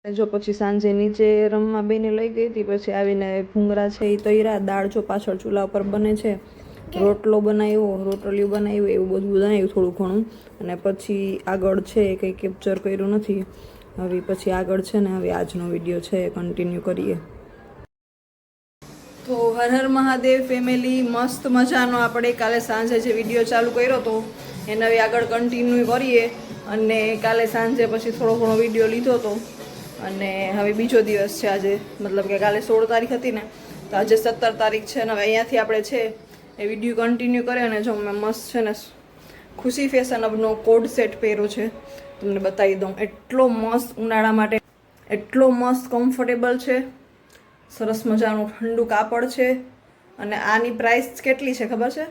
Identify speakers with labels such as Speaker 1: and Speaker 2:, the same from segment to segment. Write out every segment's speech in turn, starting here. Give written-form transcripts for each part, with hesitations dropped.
Speaker 1: જો પછી સાંજે નીચે રમવા બેને લઈ ગઈ હતી, પછી આવીને ભૂંગળા છે એ તૈયાર, દાળ જો પાછળ ચૂલા ઉપર બને છે, રોટલો બનાવ્યો, રોટલીઓ બનાવ્યું, એવું બધું બનાવ્યું થોડું ઘણું. અને પછી આગળ છે કંઈ કેપ્ચર કર્યું નથી. હવે પછી આગળ છે ને હવે આજનો વિડીયો છે કન્ટિન્યુ કરીએ. તો હર હર મહાદેવ ફેમિલી, મસ્ત મજાનો આપણે કાલે સાંજે જે વિડીયો ચાલુ કર્યો હતો એને હવે આગળ કન્ટિન્યુ કરીએ. અને કાલે સાંજે પછી થોડો ઘણો વિડીયો લીધો હતો અને હવે બીજો દિવસ છે આજે, મતલબ કે કાલે 16 તારીખ હતી ને, તો આજે 17 તારીખ છે. અને હવે અહીંયાથી આપણે છે એ વિડીયો કન્ટિન્યુ કરે. અને જો મેં મસ્ત છે ને ખુશી ફેશનનો કોડ સેટ પહેર્યો છે, તમને બતાવી દઉં. એટલો મસ્ત ઉનાળા માટે, એટલો મસ્ત કમ્ફર્ટેબલ છે, સરસ મજાનું ઠંડુ કાપડ છે. અને આની પ્રાઇસ કેટલી છે ખબર છે?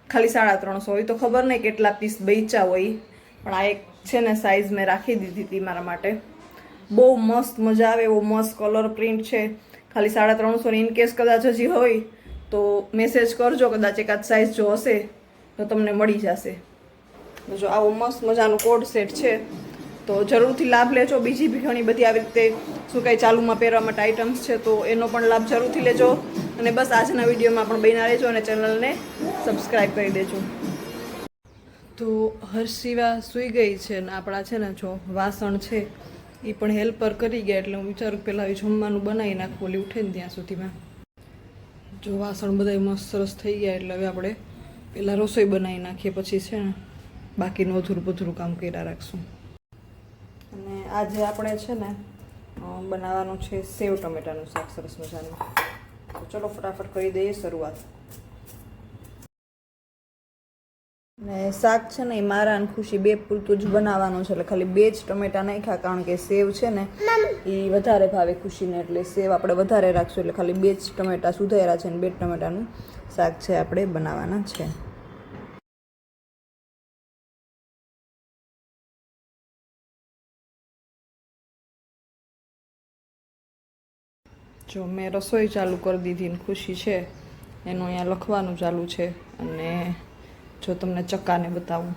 Speaker 1: ખાલી 350 હોય. તો ખબર નહીં કેટલા પીસ બેચા હોય, પણ આ એક છે ને સાઇઝ મેં રાખી દીધી હતી મારા માટે. બહુ મસ્ત મજા આવે એવો મસ્ત કલર પ્રિન્ટ છે. ખાલી 350. ઇન કેસ કદાચ હજી હોય તો મેસેજ કરજો, કદાચ એકાદ સાઇઝ જો હશે તો તમને મળી જશે. જો આવો મસ્ત મજાનો કોડ સેટ છે, તો જરૂરથી લાભ લેજો. બીજી બી ઘણી બધી આવી રીતે શું કાંઈ ચાલુમાં પહેરવા માટે આઇટમ્સ છે, તો એનો પણ લાભ જરૂરથી લેજો. અને બસ આજના વિડીયોમાં પણ બન્યા રહેજો અને ચેનલને સબસ્ક્રાઈબ કરી દેજો. તો હર્ષિવા સૂઈ ગઈ છે ને આપણા છે ને જો વાસણ છે એ પણ હેલ્પર કરી ગયા, એટલે હું વિચારું પહેલાં જમવાનું બનાવી નાખવું, ઓલી ઉઠે ને ત્યાં સુધીમાં. જો વાસણ બધા મસ્ત સરસ થઈ ગયા, એટલે હવે આપણે પહેલાં રસોઈ બનાવી નાખીએ, પછી છે ને બાકીનું અધૂરું પધૂરું કામ કર્યા રાખશું. અને આજે આપણે છે ને બનાવવાનું છે સેવ ટમેટાનું શાક, સરસ મજાનું. તો ચલો ફટાફટ કરી દઈએ શરૂઆત. ને શાક છે ને એ મારા અને ખુશી બે પૂરતું જ બનાવવાનું છે, એટલે ખાલી 2 જ ટમેટા નાખ્યા, કારણ કે સેવ છે ને એ વધારે ભાવે ખુશીને, એટલે સેવ આપણે વધારે રાખશું. એટલે ખાલી 2 જ ટમેટા સુધાર્યા છે અને 2 ટમેટાનું શાક છે આપણે બનાવવાના છે. જો મેં રસોઈ ચાલુ કરી દીધી ને ખુશી છે એનું અહીંયા લખવાનું ચાલુ છે. અને જો તમને ચક્કાને બતાવું,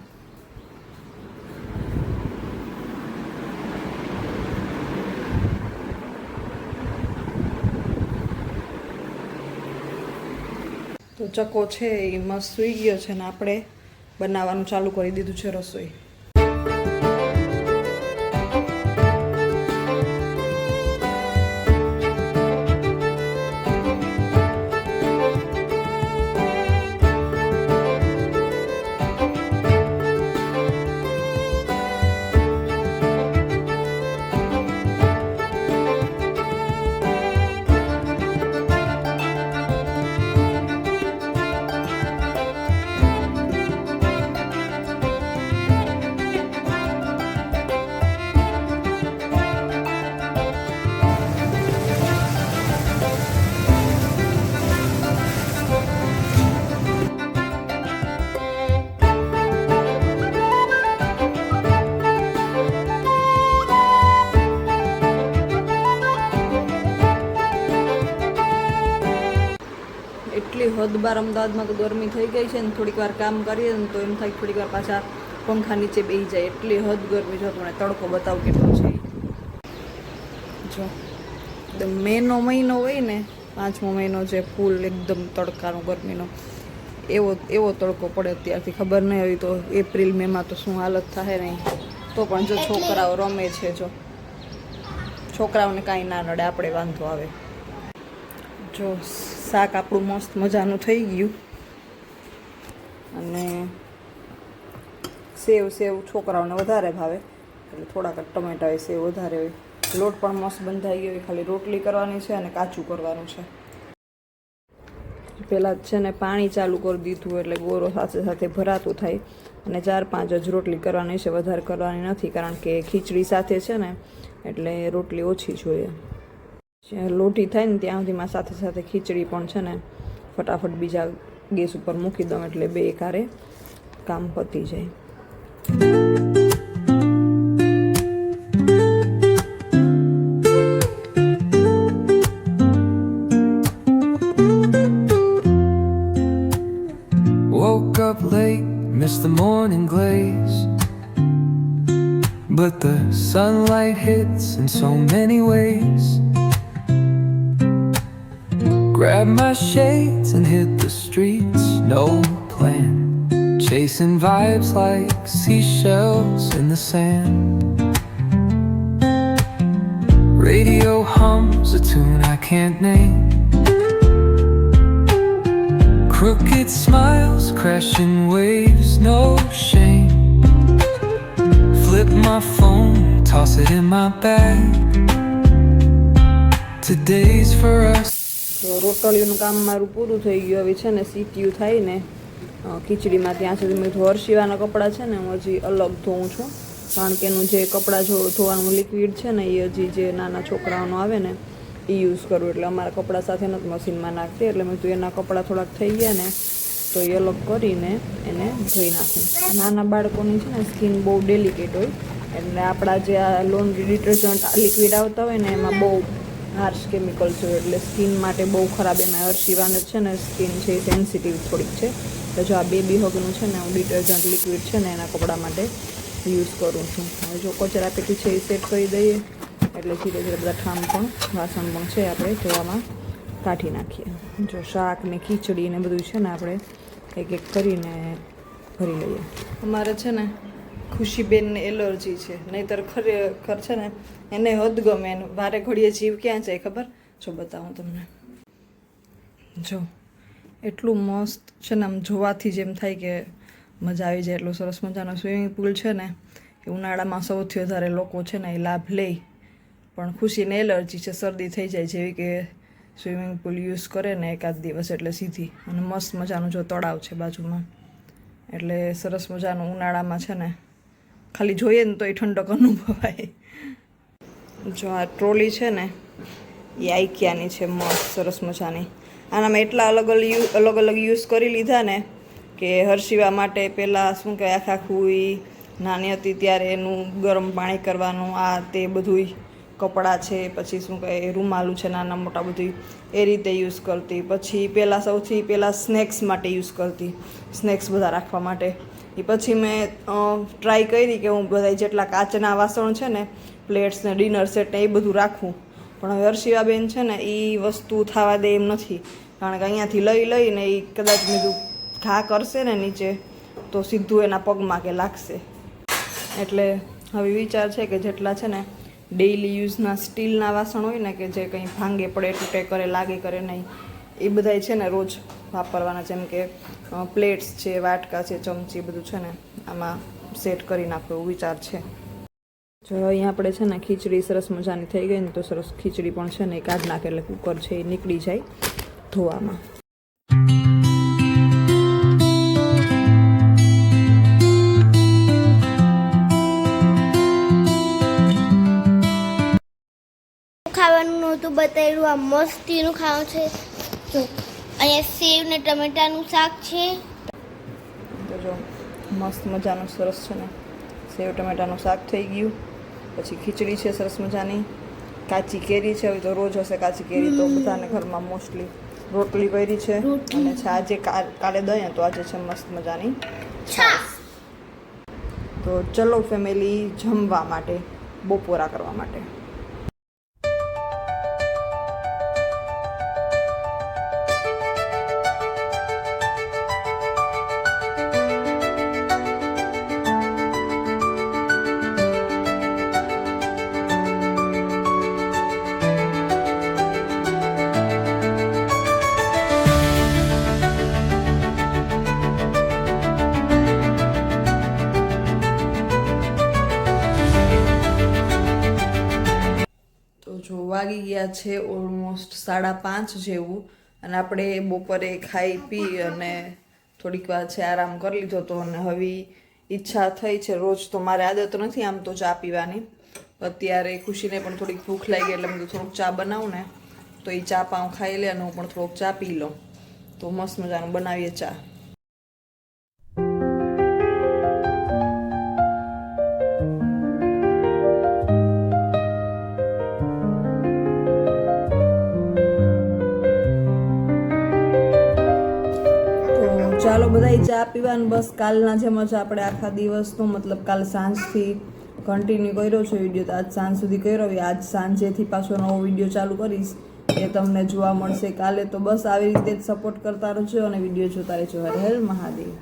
Speaker 1: તો ચક્કો છે એ મસ્ત સૂઈ ગયો છે ને આપણે બનાવવાનું ચાલુ કરી દીધું છે રસોઈ. એટલી હદ બાર અમદાવાદમાં તો ગરમી થઈ ગઈ છે ને, થોડીક વાર કામ કરીએ ને તો એમ થાય થોડીક વાર પાછા પંખા નીચે બેસી જાય, એટલી હદ ગરમી. જો તમને તડકો બતાવું કેટલો છે. જો એકદમ મેનો મહિનો હોય ને, 5મો મહિનો જે ફૂલ એકદમ તડકાનો ગરમીનો, એવો તડકો પડે અત્યારથી. ખબર નહીં હોય તો એપ્રિલ મેમાં તો શું હાલત થાય નહીં. તો પણ જો છોકરાઓ રમે છે, જો છોકરાઓને કાંઈ ના નડે, આપણે વાંધો આવે. જો શાક આપણું મસ્ત મજાનું થઈ ગયું. અને સેવ છોકરાઓને વધારે ભાવે, એટલે થોડાક ટમેટા હોય, સેવ વધારે હોય. લોટ પણ મસ્ત બંધાઈ ગયો, ખાલી રોટલી કરવાની છે અને કાચું કરવાનું છે. પહેલાં છે ને પાણી ચાલુ કરી દીધું, એટલે ગોરો સાથે સાથે ભરાતું થાય. અને 4-5 જ રોટલી કરવાની છે, વધારે કરવાની નથી, કારણ કે ખીચડી સાથે છે ને, એટલે રોટલી ઓછી જોઈએ. લોટી થાય ને ત્યાં સુધીમાં સાથે સાથે ખીચડી પણ છે ને ફટાફટ બીજા ગેસ ઉપર મૂકી દઉં, એટલે બે કારે કામ પતી જાય.
Speaker 2: Woke up late, missed the morning glaze, but the sunlight hits in so many ways. Grab my shades and hit the streets, no plan. Chasing vibes like seashells in the sand. Radio hums a tune I can't name. Crooked smiles, crashing waves, no shame. Flip my phone, toss it in my bag. Today's for us.
Speaker 1: તો રોટલીનું કામ મારું પૂરું થઈ ગયું. હવે છે ને સીટીયું થાય ને ખીચડીમાં ત્યાં સુધી મેં હર્ષિવાના કપડાં છે ને હું હજી અલગ ધોઉં છું, કારણ કે એનું જે કપડાં ધોવાનું લિક્વિડ છે ને એ હજી જે નાના છોકરાઓનું આવે ને એ યુઝ કરું. એટલે અમારા કપડાં સાથે નથી મશીનમાં નાખતી, એટલે મેં તો એના કપડાં થોડાક થઈ ગયા ને તો એ અલગ કરીને એને ધોઈ નાખું. નાના બાળકોની છે ને સ્કિન બહુ ડેલિકેટ હોય, એટલે આપણા જે આ લોન્ડ્રી ડિટર્જન્ટ લિક્વિડ આવતા હોય ને એમાં બહુ હાર્શ કેમિકલ્સ હોય, એટલે સ્કિન માટે બહુ ખરાબ. એમાં હર્ષિવાને છે ને સ્કિન છે એ સેન્સિટિવ થોડીક છે. તો જો આ બેબી હગનું છે ને હું ડિટર્જન્ટ લિક્વિડ છે ને એના કપડાં માટે યુઝ કરું છું. હવે જો કચરા પેટી છે એ સેટ કરી દઈએ એટલે ધીરે ધીરે બધા ઠામ પણ વાસણ પણ છે આપણે ધોવામાં કાઢી નાખીએ. જો શાક ને ખીચડી ને બધું છે ને આપણે એક એક કરીને ભરી લઈએ. અમારે છે ને ખુશીબેનને એલર્જી છે, નહીંતર ખરેખર છે ને એને હદ ગમે. એને વારે ઘડીએ જીવ ક્યાં જાય ખબર? જો બતાવું તમને. જો એટલું મસ્ત છે ને, આમ જોવાથી જ એમ થાય કે મજા આવી જાય. એટલો સરસ મજાનો સ્વિમિંગ પુલ છે ને એ ઉનાળામાં સૌથી વધારે લોકો છે ને એ લાભ લે. પણ ખુશીને એલર્જી છે, શરદી થઈ જાય જેવી કે સ્વિમિંગ પુલ યુઝ કરે ને એકાદ દિવસ એટલે સીધી. અને મસ્ત મજાનું જો તળાવ છે બાજુમાં, એટલે સરસ મજાનું ઉનાળામાં છે ને ખાલી જોઈએ ને તો એ ઠંડક અનુભવાય. જો આ ટ્રોલી છે ને એ આઈકિયાની છે, મસ્ત સરસ મજાની. આનામાં એટલા અલગ અલગ યુઝ કરી લીધા ને કે હર્ષિવા માટે પહેલાં શું કહેવાય આખું નાની હતી ત્યારે એનું ગરમ પાણી કરવાનું આ તે બધુંય કપડાં છે, પછી શું કહે રૂમાલું છે નાના મોટા બધું એ રીતે યુઝ કરતી. પછી સૌથી પહેલાં સ્નેક્સ માટે યુઝ કરતી, સ્નેક્સ બધા રાખવા માટે. એ પછી મેં ટ્રાય કરી કે હું બધા જેટલા કાચના વાસણ છે ને પ્લેટ્સ ને ડિનર સેટ ને એ બધું રાખું. પણ હવે હર્ષિવાબેન છે ને એ વસ્તુ થવા દે એમ નથી, કારણ કે અહીંયાથી લઈને એ કદાચ બીજું ઘા કરશે ને નીચે તો સીધું એના પગમાં કે લાગશે. એટલે હવે વિચાર છે કે જેટલા છે ને ડેઇલી યુઝના સ્ટીલના વાસણ હોય ને કે જે કંઈ ભાંગે પડે તૂટે કરે લાગે કરે નહીં, એ બધાય છે ને રોજ વાપરવાના. જેમ કે પ્લેટ્સ છે, વાટકા છે, ચમચી બધું છે ને આમાં સેટ કરી નાખો એવું વિચાર છે. જો અહીંયા આપણે છે ને ખીચડી સરસ મજાની થઈ ગઈ ને તો સરસ ખીચડી પણ છે ને એ કાઢી નાખે એટલે કુકર છે એ નીકળી જાય ધોવામાં.
Speaker 3: ખાવાનું નહોતું બતાવ્યું, આ મસ્તીનું ખાવાનું છે. જો અહીંયા સેવ ને ટમેટાનું શાક છે.
Speaker 1: તો જો મસ્ત મજાનું સરસ છે ને સેવ ટમેટાનું શાક થઈ ગયું. પછી ખીચડી છે સરસ મજાની, કાચી કેરી છે. હવે તો રોજ હશે કાચી કેરી તો બધાને ઘરમાં મોસ્ટલી. રોટલી કરી છે અને આજે કાલે દહીં તો આજે છે મસ્ત મજાની છાશ. તો ચલો ફેમિલી જમવા માટે, બપોરા કરવા માટે. વાગી ગયા છે ઓલમોસ્ટ 5:30 જેવું, અને આપણે બપોરે ખાઈ પી અને થોડીક વાર છે આરામ કરી લીધો હતો. અને હવે ઈચ્છા થઈ છે, રોજ તો મારે આદત નથી આમ તો ચા પીવાની, અત્યારે ખુશીને પણ થોડીક ભૂખ લાગી એટલે મેં થોડુંક ચા બનાવું ને તો એ ચા પાઉં ખાઈ લે અને હું પણ થોડોક ચા પી લઉં. તો મસ્ત મજાનું બનાવીએ ચા. ચાલો બધાય ચા પીવાનું. બસ કાલના જેમ જ આપણે આખા દિવસનો મતલબ કાલ સાંજથી કન્ટિન્યુ કર્યો છે વિડીયો, તો આજ સાંજ સુધી કર્યો. આજ સાંજેથી પાછો નવો વિડીયો ચાલુ કરીશ, એ તમને જોવા મળશે કાલે. તો બસ આવી રીતે જ સપોર્ટ કરતા રહેજો અને વિડીયો જોતા રહેજો. હર હર મહાદેવ.